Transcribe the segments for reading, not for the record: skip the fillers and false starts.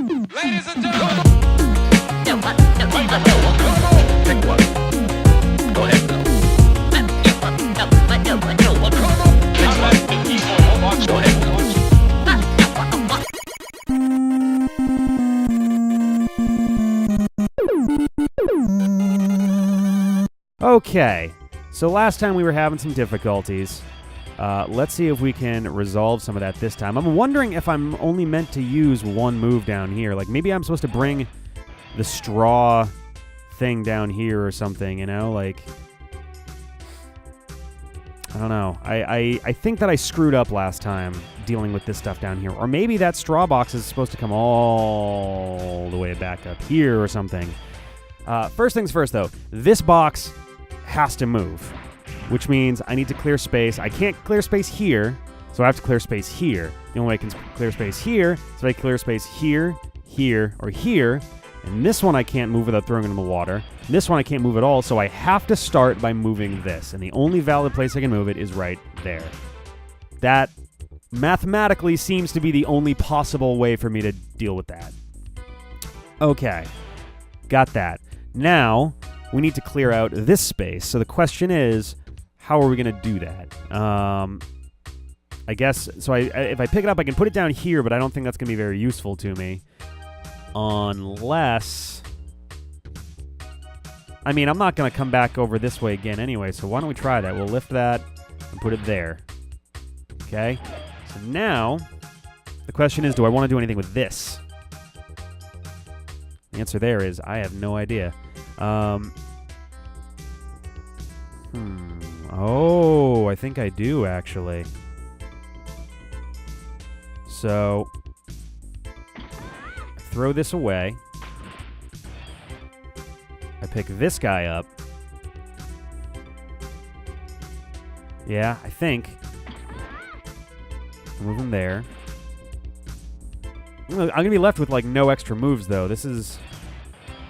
Ladies and gentlemen. Pick one. Go ahead. Go ahead. Okay, so last time we were having some difficulties. Let's see if we can resolve some of that this time. I'm wondering if I'm only meant to use one move down here. Like, maybe I'm supposed to bring the straw thing down here or something, you know? Like, I don't know. I think that I screwed up last time dealing with this stuff down here. Or maybe that straw box is supposed to come all the way back up here or something. First things first, though. This box has to move, which means I need to clear space. I can't clear space here, so I have to clear space here. The only way I can clear space here is if I clear space here, here, or here. And this one I can't move without throwing it in the water. And this one I can't move at all, so I have to start by moving this. And the only valid place I can move it is right there. That mathematically seems to be the only possible way for me to deal with that. Okay, got that. Now, we need to clear out this space. So the question is, how are we going to do that? I guess, so if I pick it up, I can put it down here, but I don't think that's going to be very useful to me. Unless... I mean, I'm not going to come back over this way again anyway, so why don't we try that? We'll lift that and put it there. Okay? So now, the question is, do I want to do anything with this? The answer there is, I have no idea. Oh, I think I do, actually. So, throw this away. I pick this guy up. Yeah, I think. Move him there. I'm going to be left with, like, no extra moves, though. This is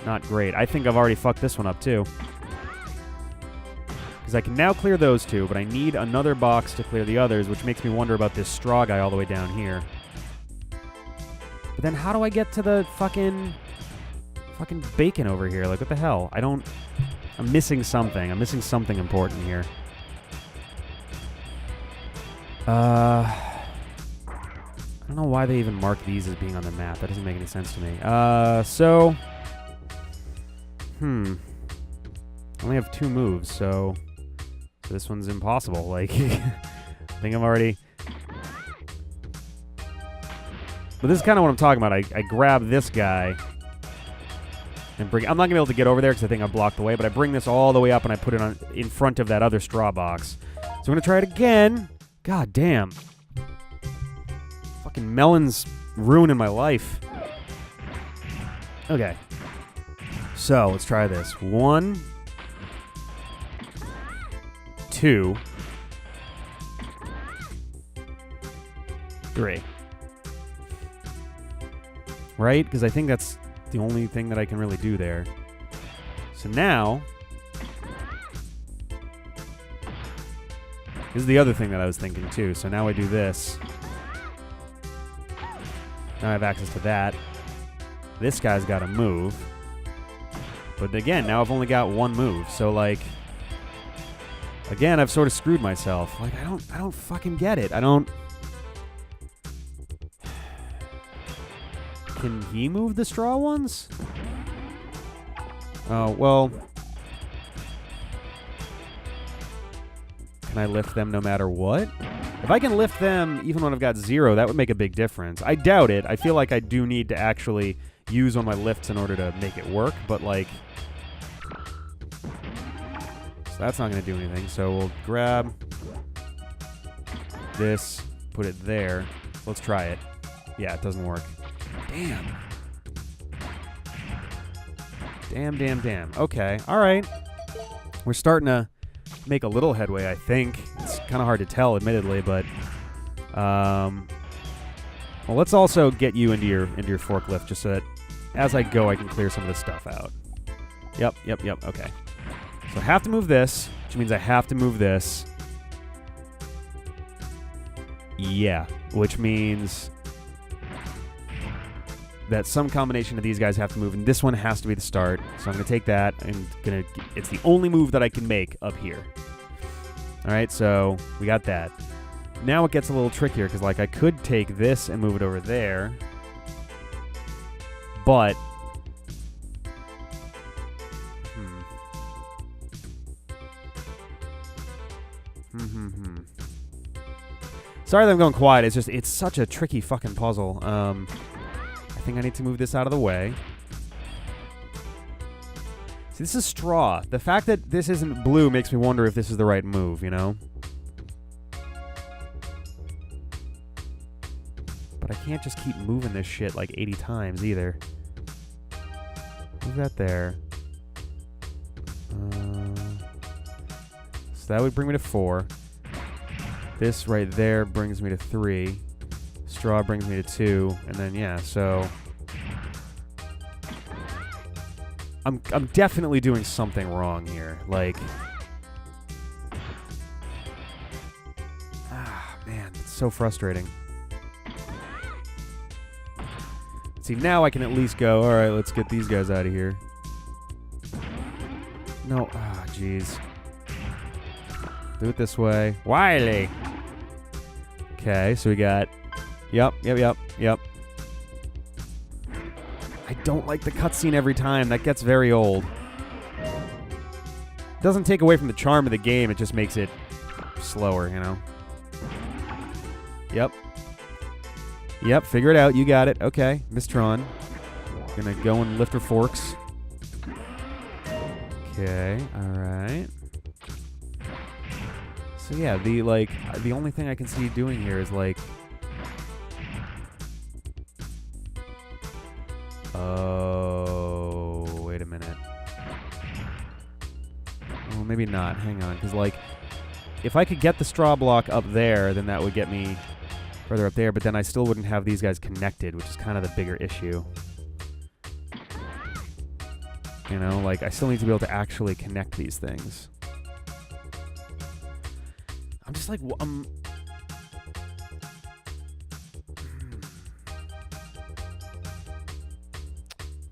not great. I think I've already fucked this one up, too. Because I can now clear those two, but I need another box to clear the others, which makes me wonder about this straw guy all the way down here. But then how do I get to the fucking bacon over here? Like, what the hell? I'm missing something. I'm missing something important here. I don't know why they even mark these as being on the map. That doesn't make any sense to me. So... I only have 2 moves, so this one's impossible. Like, I think I'm already... But this is kind of what I'm talking about. I grab this guy and bring... I'm not going to be able to get over there because I think I blocked the way, but I bring this all the way up and I put it on in front of that other straw box. So I'm going to try it again. God damn. Fucking Melons ruining my life. Okay. So, let's try this. 1, 2, 3. Right? Because I think that's the only thing that I can really do there. So now... This is the other thing that I was thinking, too. So now I do this. Now I have access to that. This guy's got to move. But again, now I've only got 1 move. So, like... Again, I've sort of screwed myself. Like, I don't fucking get it. I don't... Can he move the straw ones? Oh, well... Can I lift them no matter what? If I can lift them even when I've got 0, that would make a big difference. I doubt it. I feel like I do need to actually use one of my lifts in order to make it work, but like... So that's not going to do anything. So we'll grab this, put it there. Let's try it. Yeah, it doesn't work. Damn. Damn. Okay, all right. We're starting to make a little headway, I think. It's kind of hard to tell, admittedly, but... well, let's also get you into your forklift just so that as I go, I can clear some of this stuff out. Yep, okay. So I have to move this, which means I have to move this. Yeah, which means... that some combination of these guys have to move, and this one has to be the start. So I'm going to take that, and it's the only move that I can make up here. All right, so we got that. Now it gets a little trickier, because like I could take this and move it over there, but sorry that I'm going quiet. It's just, it's such a tricky fucking puzzle. I think I need to move this out of the way. See, this is straw. The fact that this isn't blue makes me wonder if this is the right move, you know? But I can't just keep moving this shit like 80 times either. Move that there. So that would bring me to 4. This right there brings me to 3. Straw brings me to 2. And then, yeah, so... I'm definitely doing something wrong here. Like... Ah, man, it's so frustrating. See, now I can at least go, alright, let's get these guys out of here. No, ah, jeez. Do it this way. Wiley! Okay, so we got... Yep. I don't like the cutscene every time. That gets very old. Doesn't take away from the charm of the game. It just makes it slower, you know? Yep, figure it out. You got it. Okay, Miss Tron. Gonna go and lift her forks. Okay, alright. So yeah, the only thing I can see doing here is like... Oh, wait a minute. Well, maybe not. Hang on, because like, if I could get the straw block up there, then that would get me further up there, but then I still wouldn't have these guys connected, which is kind of the bigger issue. You know, like, I still need to be able to actually connect these things. I'm just like,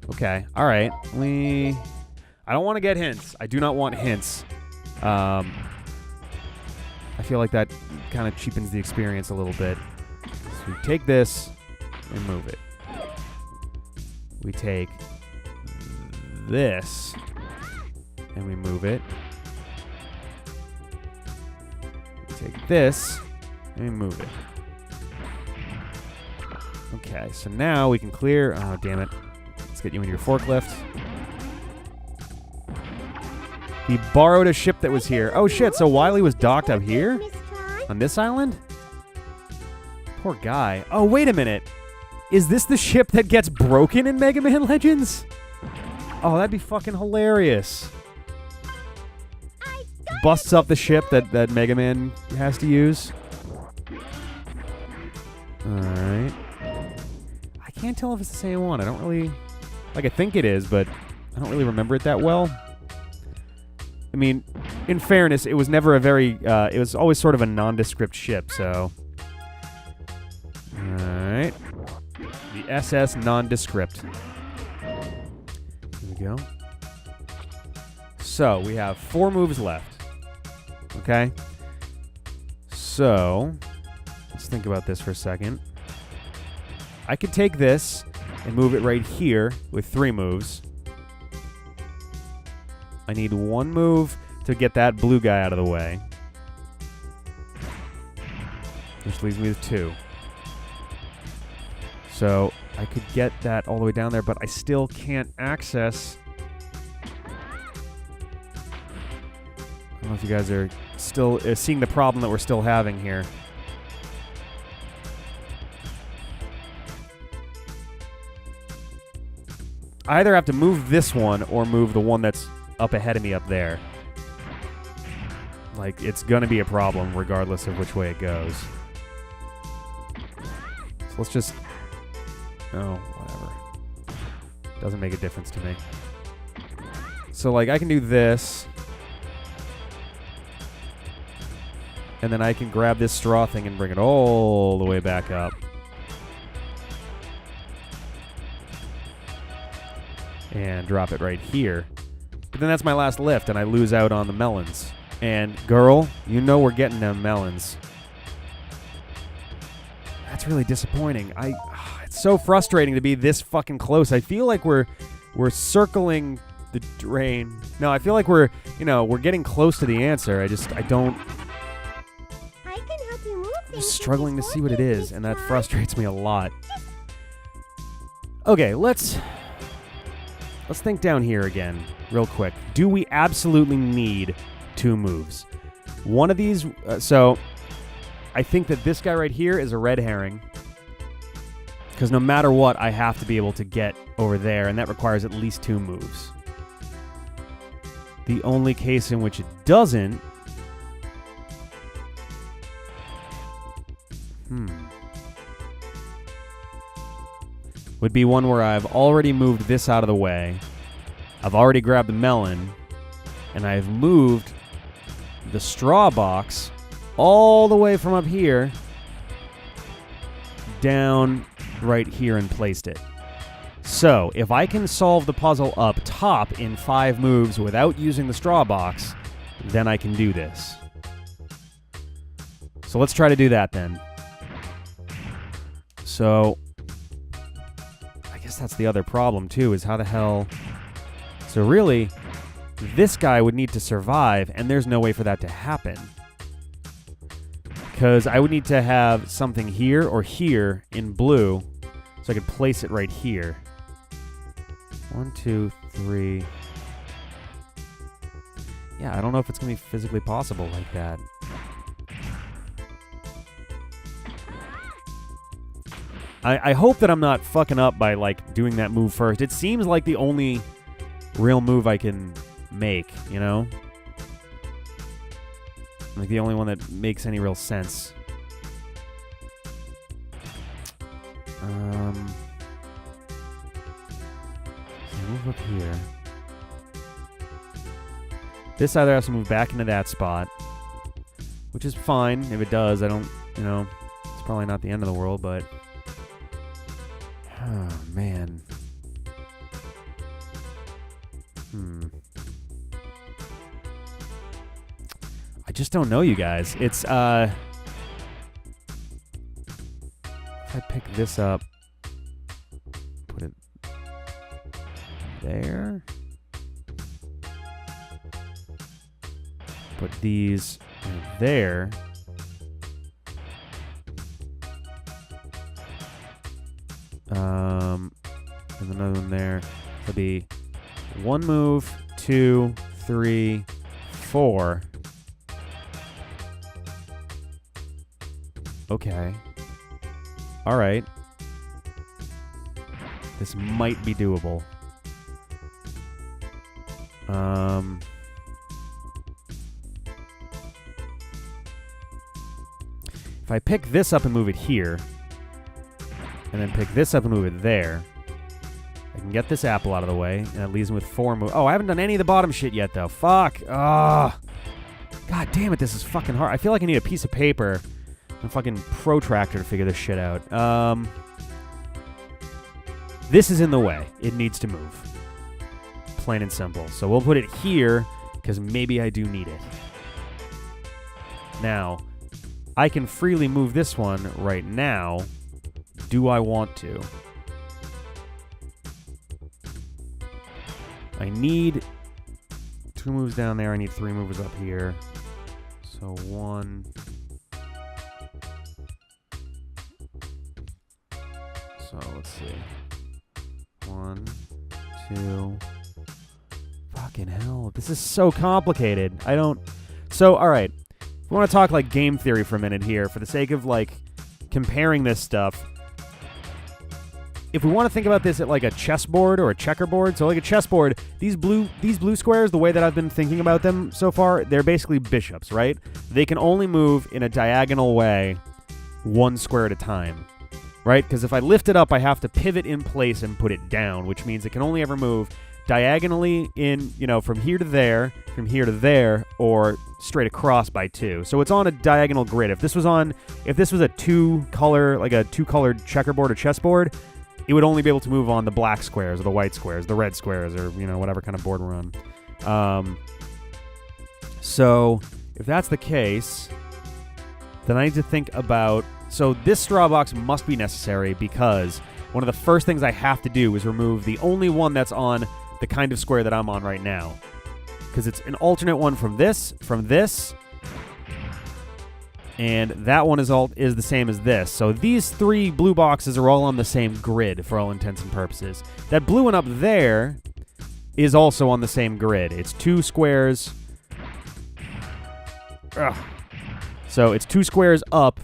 Okay, alright. I don't want to get hints. I do not want hints. I feel like that kind of cheapens the experience a little bit. So we take this and move it. We take this and we move it. We take this and we move it. Okay, so now we can clear... Oh, damn it. Let's get you into your forklift. He borrowed a ship that was here. Oh, shit, so Wily was docked up here? On this island? Poor guy. Oh, wait a minute. Is this the ship that gets broken in Mega Man Legends? Oh, that'd be fucking hilarious. Busts up the ship that Mega Man has to use. Alright. I can't tell if it's the same one. I don't really... Like, I think it is, but I don't really remember it that well. I mean, in fairness, it was never a very... it was always sort of a nondescript ship, so... Alright. The SS Nondescript. Here we go. So, we have 4 moves left. Okay? So, let's think about this for a second. I could take this and move it right here with 3 moves. I need 1 move to get that blue guy out of the way. Which leaves me with 2. So I could get that all the way down there, but I still can't access... I don't know if you guys are still seeing the problem that we're still having here. I either have to move this one or move the one that's up ahead of me up there. Like, it's gonna be a problem regardless of which way it goes. So let's just... Oh, whatever. Doesn't make a difference to me. So, like, I can do this. And then I can grab this straw thing and bring it all the way back up. and drop it right here. But then that's my last lift, and I lose out on the melons. And, girl, you know we're getting them melons. That's really disappointing. It's so frustrating to be this fucking close. I feel like we're circling the drain. No, I feel like we're getting close to the answer. I don't... I can help you move I'm things. struggling to see what it is, and that frustrates me a lot. Okay, let's think down here again, real quick. Do we absolutely need 2 moves? One of these... so, I think that this guy right here is a red herring. Because no matter what, I have to be able to get over there, and that requires at least 2 moves. The only case in which it doesn't... would be one where I've already moved this out of the way. I've already grabbed the melon, and I've moved the straw box all the way from up here down right here and placed it. So, if I can solve the puzzle up top in 5 moves without using the straw box, then I can do this. So let's try to do that then. So, I guess that's the other problem too, is how the hell... So really, this guy would need to survive, and there's no way for that to happen. Because I would need to have something here or here in blue, so I could place it right here. 1, 2, 3. Yeah, I don't know if it's going to be physically possible like that. I hope that I'm not fucking up by, like, doing that move first. It seems like the only real move I can make, you know? Like, the only one that makes any real sense. Move up here. This either has to move back into that spot, which is fine. If it does, I don't, it's probably not the end of the world, but... Oh, man. I just don't know, you guys. It's, if I pick this up, put it there, put these there, and another one there. It'll be 1 move, 2, 3, 4. Okay. All right. This might be doable. If I pick this up and move it here, and then pick this up and move it there, I can get this apple out of the way, and it leaves me with 4 moves. Oh, I haven't done any of the bottom shit yet, though. Fuck. God damn it, this is fucking hard. I feel like I need a piece of paper and a fucking protractor to figure this shit out. This is in the way. It needs to move. Plain and simple. So we'll put it here, because maybe I do need it. Now, I can freely move this one right now. Do I want to? I need 2 moves down there. I need 3 moves up here. So 1. So let's see. 1, 2. Fucking hell. This is so complicated. I don't... So, alright. If we want to talk, like, game theory for a minute here, for the sake of, like, comparing this stuff, if we want to think about this at, like, a chessboard or a checkerboard, so like a chessboard, these blue squares, the way that I've been thinking about them so far, they're basically bishops, right? They can only move in a diagonal way 1 square at a time, right? Because if I lift it up, I have to pivot in place and put it down, which means it can only ever move diagonally in, from here to there, or straight across by 2. So it's on a diagonal grid. If this was a 2-colored checkerboard or chessboard, it would only be able to move on the black squares or the white squares, the red squares, or whatever kind of board we're on. So if that's the case, then I need to think about. So this straw box must be necessary because one of the first things I have to do is remove the only one that's on the kind of square that I'm on right now, because it's an alternate one from this, and that one is the same as this. So these 3 blue boxes are all on the same grid for all intents and purposes. That blue one up there is also on the same grid. It's 2 squares. Ugh. So it's 2 squares up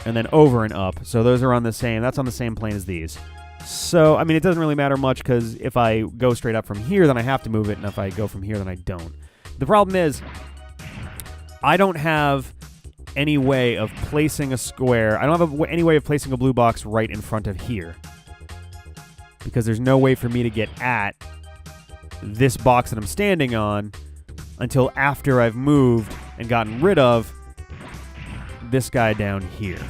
and then over and up. So those are on the same. That's on the same plane as these. So, I mean, it doesn't really matter much because if I go straight up from here, then I have to move it. And if I go from here, then I don't. The problem is I don't have any way of placing a square. I don't have any way of placing a blue box right in front of here, because there's no way for me to get at this box that I'm standing on until after I've moved and gotten rid of this guy down here.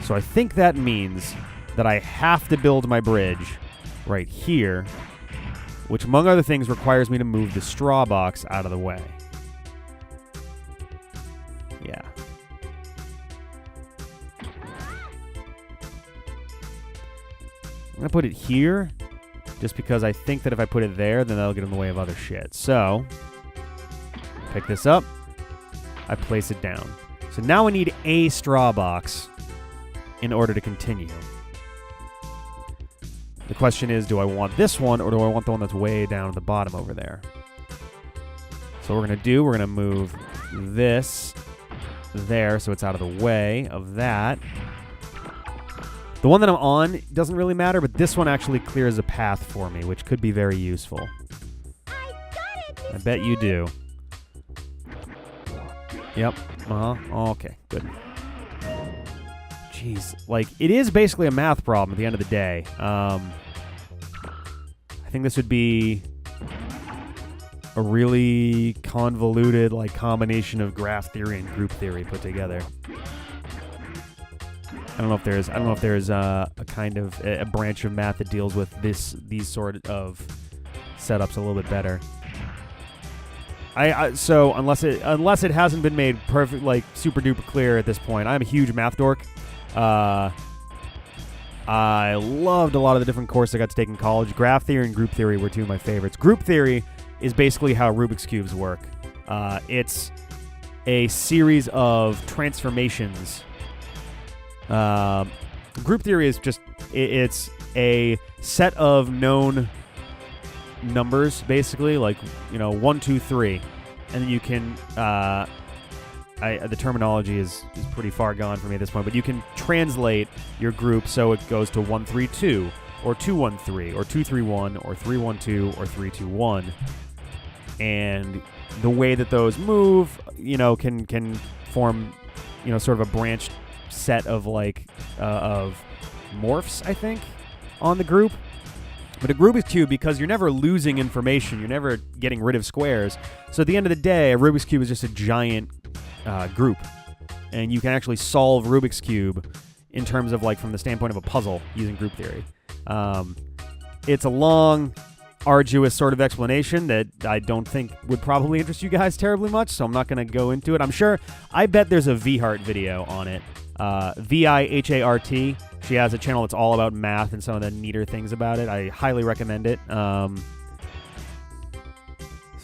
So I think that means that I have to build my bridge right here, which among other things requires me to move the straw box out of the way. Yeah. I'm going to put it here just because I think that if I put it there, then that'll get in the way of other shit. So, pick this up. I place it down. So now I need a straw box in order to continue. The question is, do I want this one or do I want the one that's way down at the bottom over there? So what we're going to do, we're going to move this there so it's out of the way of that. The one that I'm on doesn't really matter, but this one actually clears a path for me, which could be very useful. I bet you do. Yep. Okay, good. Jeez. Like, it is basically a math problem at the end of the day. I think this would be a really convoluted, like, combination of graph theory and group theory put together. I don't know if there's a kind of a branch of math that deals with these sort of setups a little bit better. So unless it hasn't been made perfect, like super duper clear at this point, I'm a huge math dork. I loved a lot of the different courses I got to take in college. Graph theory and group theory were two of my favorites. Group theory is basically how Rubik's Cubes work. It's a series of transformations. Group theory is just, it's a set of known numbers, basically, like, 1, 2, 3. And then you can, the terminology is pretty far gone for me at this point, but you can translate your group so it goes to 1, 3, 2, or 2, 1, 3, or 2, 3, 1, or 3, 1, 2, or 3, 2, 1. And the way that those move, can form, sort of a branched set of of morphs, I think, on the group. But a Rubik's Cube, because you're never losing information, you're never getting rid of squares. So at the end of the day, a Rubik's Cube is just a giant group. And you can actually solve Rubik's Cube in terms of, from the standpoint of a puzzle using group theory. It's a long, arduous sort of explanation that I don't think would probably interest you guys terribly much, so I'm not going to go into it. I bet there's a Vihart video on it. Vihart. She has a channel that's all about math and some of the neater things about it. I highly recommend it. So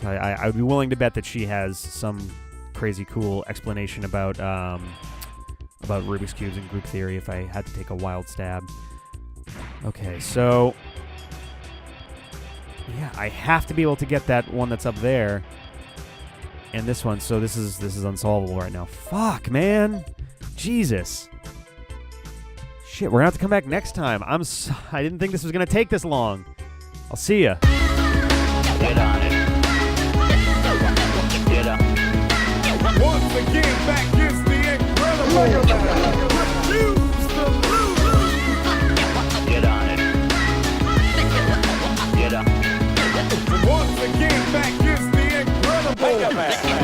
I would be willing to bet that she has some crazy cool explanation about Rubik's Cubes and group theory if I had to take a wild stab. Okay, so yeah, I have to be able to get that one that's up there and this one. So this is unsolvable right now. Fuck, man. Jesus. Shit, we're gonna have to come back next time. I didn't think this was gonna take this long. I'll see ya. Get on it. Get up. Once again, back is the incredible. Refuse the blue. Get on it. Get up. Once again, back is the incredible.